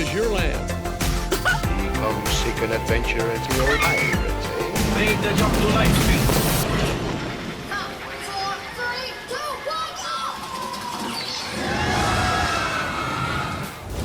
is your land. Come seek an adventure at your pirates, eh? Made the jump to light speed. 5, 4, 3, 2,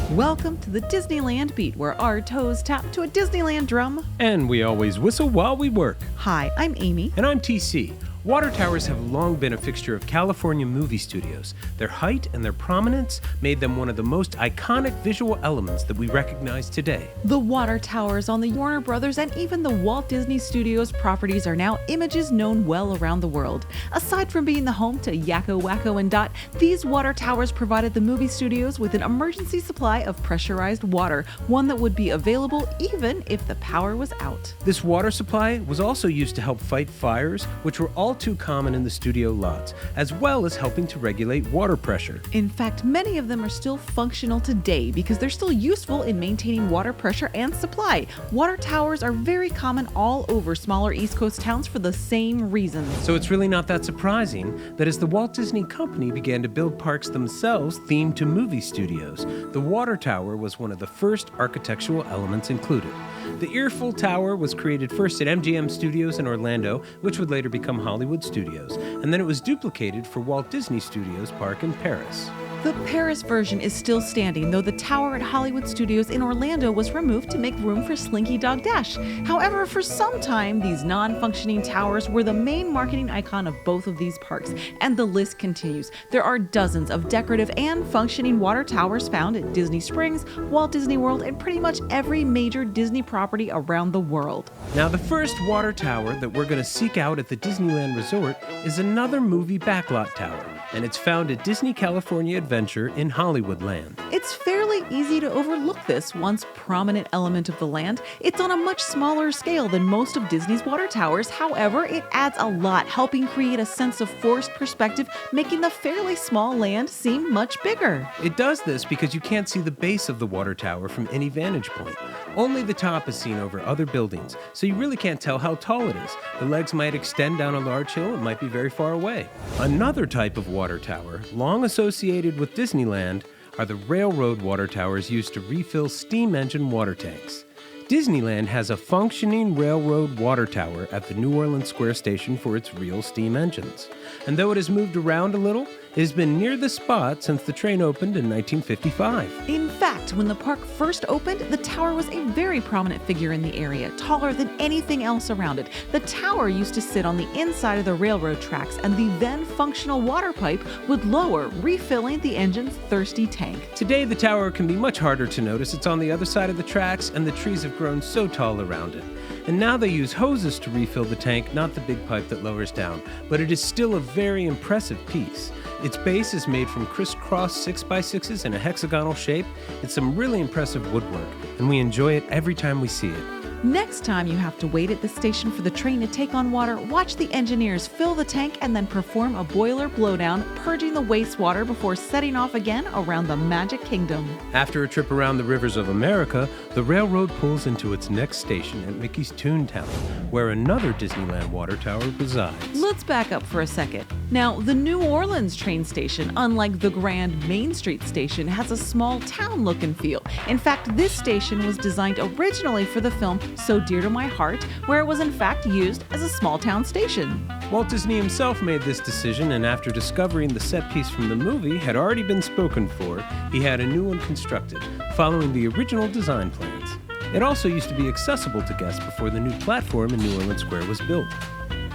1, go! Welcome to the Disneyland Beat, where our toes tap to a Disneyland drum. And we always whistle while we work. Hi, I'm Amy. And I'm TC. Water towers have long been a fixture of California movie studios. Their height and their prominence made them one of the most iconic visual elements that we recognize today. The water towers on the Warner Brothers and even the Walt Disney Studios properties are now images known well around the world. Aside from being the home to Yakko, Wacko, and Dot, these water towers provided the movie studios with an emergency supply of pressurized water, one that would be available even if the power was out. This water supply was also used to help fight fires, which were all too common in the studio lots, as well as helping to regulate water pressure. In fact, many of them are still functional today because they're still useful in maintaining water pressure and supply. Water towers are very common all over smaller East Coast towns for the same reasons. So it's really not that surprising that as the Walt Disney Company began to build parks themselves themed to movie studios, the water tower was one of the first architectural elements included. The Earful Tower was created first at MGM Studios in Orlando, which would later become Hollywood Studios, and then it was duplicated for Walt Disney Studios Park in Paris. The Paris version is still standing, though the tower at Hollywood Studios in Orlando was removed to make room for Slinky Dog Dash. However, for some time, these non-functioning towers were the main marketing icon of both of these parks, and the list continues. There are dozens of decorative and functioning water towers found at Disney Springs, Walt Disney World, and pretty much every major Disney property around the world. Now, the first water tower that we're going to seek out at the Disneyland Resort is another movie Backlot Tower, and it's found at Disney California Adventure in Hollywoodland. It's fairly easy to overlook this once prominent element of the land. It's on a much smaller scale than most of Disney's water towers. However, it adds a lot, helping create a sense of forced perspective, making the fairly small land seem much bigger. It does this because you can't see the base of the water tower from any vantage point. Only the top is seen over other buildings, so you really can't tell how tall it is. The legs might extend down a large hill, it might be very far away. Another type of water tower, long associated with Disneyland, are the railroad water towers used to refill steam engine water tanks. Disneyland has a functioning railroad water tower at the New Orleans Square station for its real steam engines. And though it has moved around a little, it has been near the spot since the train opened in 1955. In fact, when the park first opened, the tower was a very prominent figure in the area, taller than anything else around it. The tower used to sit on the inside of the railroad tracks, and the then functional water pipe would lower, refilling the engine's thirsty tank. Today, the tower can be much harder to notice. It's on the other side of the tracks, and the trees have grown so tall around it. And now they use hoses to refill the tank, not the big pipe that lowers down, but it is still a very impressive piece. Its base is made from crisscross 6x6s in a hexagonal shape. It's some really impressive woodwork, and we enjoy it every time we see it. Next time you have to wait at the station for the train to take on water, watch the engineers fill the tank and then perform a boiler blowdown, purging the wastewater before setting off again around the Magic Kingdom. After a trip around the rivers of America, the railroad pulls into its next station at Mickey's Toontown, where another Disneyland water tower resides. Let's back up for a second. Now, the New Orleans train station, unlike the Grand Main Street station, has a small town look and feel. In fact, this station was designed originally for the film So Dear to My Heart, where it was in fact used as a small town station. Walt Disney himself made this decision, and after discovering the set piece from the movie had already been spoken for, he had a new one constructed, following the original design plans. It also used to be accessible to guests before the new platform in New Orleans Square was built.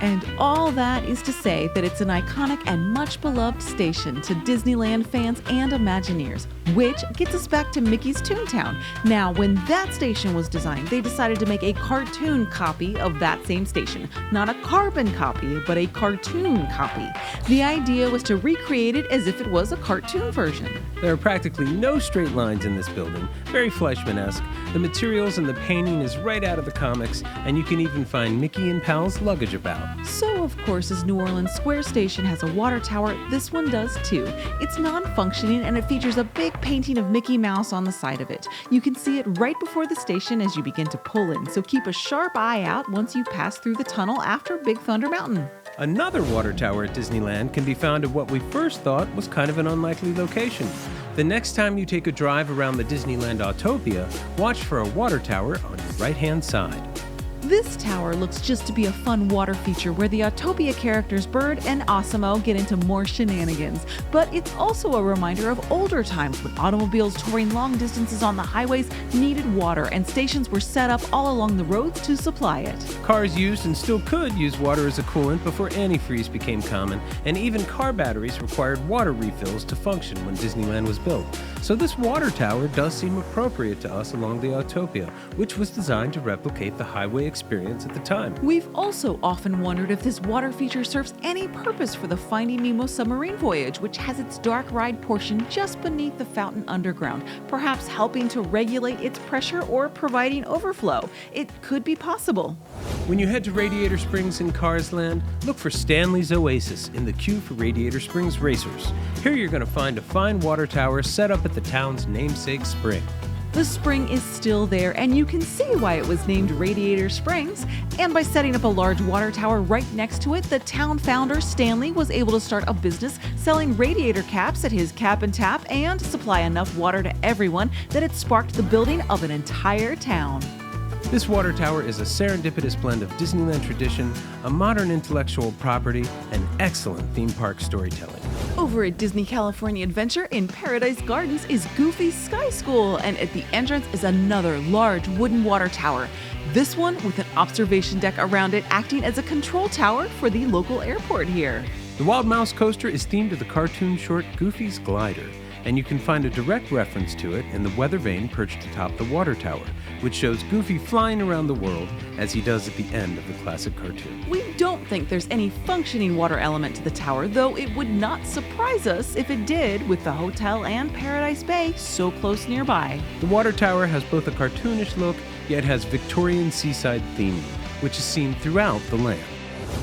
And all that is to say that it's an iconic and much beloved station to Disneyland fans and Imagineers, which gets us back to Mickey's Toontown. Now, when that station was designed, they decided to make a cartoon copy of that same station. Not a carbon copy, but a cartoon copy. The idea was to recreate it as if it was a cartoon version. There are practically no straight lines in this building, very Fleischman-esque. The materials and the painting is right out of the comics, and you can even find Mickey and Pal's luggage about. So, of course, as New Orleans Square Station has a water tower, this one does too. It's non-functioning and it features a big painting of Mickey Mouse on the side of it. You can see it right before the station as you begin to pull in, so keep a sharp eye out once you pass through the tunnel after Big Thunder Mountain. Another water tower at Disneyland can be found at what we first thought was kind of an unlikely location. The next time you take a drive around the Disneyland Autopia, watch for a water tower on your right-hand side. This tower looks just to be a fun water feature where the Autopia characters Bird and Osimo get into more shenanigans. But it's also a reminder of older times when automobiles touring long distances on the highways needed water and stations were set up all along the roads to supply it. Cars used and still could use water as a coolant before antifreeze became common, and even car batteries required water refills to function when Disneyland was built. So this water tower does seem appropriate to us along the Autopia, which was designed to replicate the highway experience at the time. We've also often wondered if this water feature serves any purpose for the Finding Nemo submarine voyage, which has its dark ride portion just beneath the fountain underground, perhaps helping to regulate its pressure or providing overflow. It could be possible. When you head to Radiator Springs in Cars Land, look for Stanley's Oasis in the queue for Radiator Springs racers. Here you're going to find a fine water tower set up at the town's namesake spring. The spring is still there, and you can see why it was named Radiator Springs. And by setting up a large water tower right next to it, the town founder, Stanley, was able to start a business selling radiator caps at his Cap and Tap and supply enough water to everyone that it sparked the building of an entire town. This water tower is a serendipitous blend of Disneyland tradition, a modern intellectual property, and excellent theme park storytelling. Over at Disney California Adventure in Paradise Gardens is Goofy's Sky School, and at the entrance is another large wooden water tower. This one with an observation deck around it acting as a control tower for the local airport here. The Wild Mouse coaster is themed to the cartoon short Goofy's Glider, and you can find a direct reference to it in the weather vane perched atop the water tower, which shows Goofy flying around the world as he does at the end of the classic cartoon. We don't think there's any functioning water element to the tower, though it would not surprise us if it did, with the hotel and Paradise Bay so close nearby. The water tower has both a cartoonish look, yet has Victorian seaside theming, which is seen throughout the land.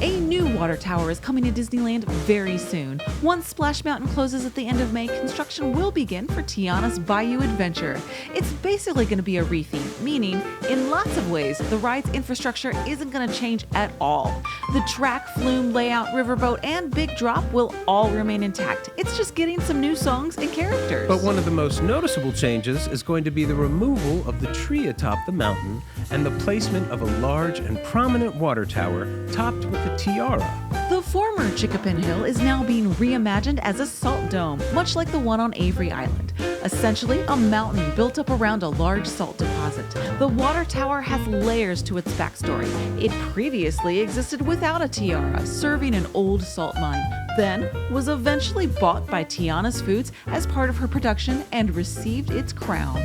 A new water tower is coming to Disneyland very soon. Once Splash Mountain closes at the end of May, construction will begin for Tianas Bayou Adventure. It's basically going to be a retheme, meaning, in lots of ways, the ride's infrastructure isn't going to change at all. The track, flume, layout, riverboat, and big drop will all remain intact. It's just getting some new songs and characters. But one of the most noticeable changes is going to be the removal of the tree atop the mountain and the placement of a large and prominent water tower topped with a tiara. The former Chickapin Hill is now being reimagined as a salt dome, much like the one on Avery Island. Essentially, a mountain built up around a large salt deposit. The water tower has layers to its backstory. It previously existed without a tiara, serving an old salt mine, then was eventually bought by Tiana's Foods as part of her production and received its crown.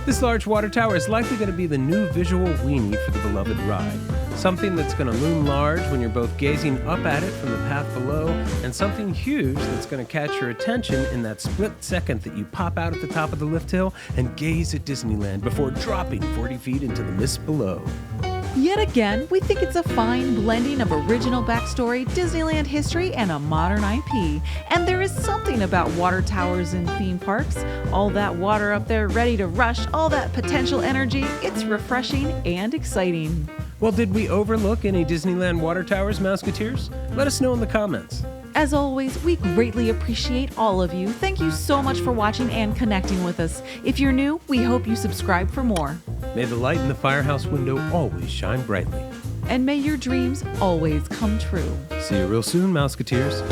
This large water tower is likely going to be the new visual weenie for the beloved ride. Something that's going to loom large when you're both gazing up at it from the path below, and something huge that's going to catch your attention in that split second that you pop out at the top of the lift hill and gaze at Disneyland before dropping 40 feet into the mist below. Yet again, we think it's a fine blending of original backstory, Disneyland history, and a modern IP. And there is something about water towers in theme parks. All that water up there ready to rush, all that potential energy, it's refreshing and exciting. Well, did we overlook any Disneyland water towers, Mouseketeers? Let us know in the comments. As always, we greatly appreciate all of you. Thank you so much for watching and connecting with us. If you're new, we hope you subscribe for more. May the light in the firehouse window always shine brightly. And may your dreams always come true. See you real soon, Mouseketeers.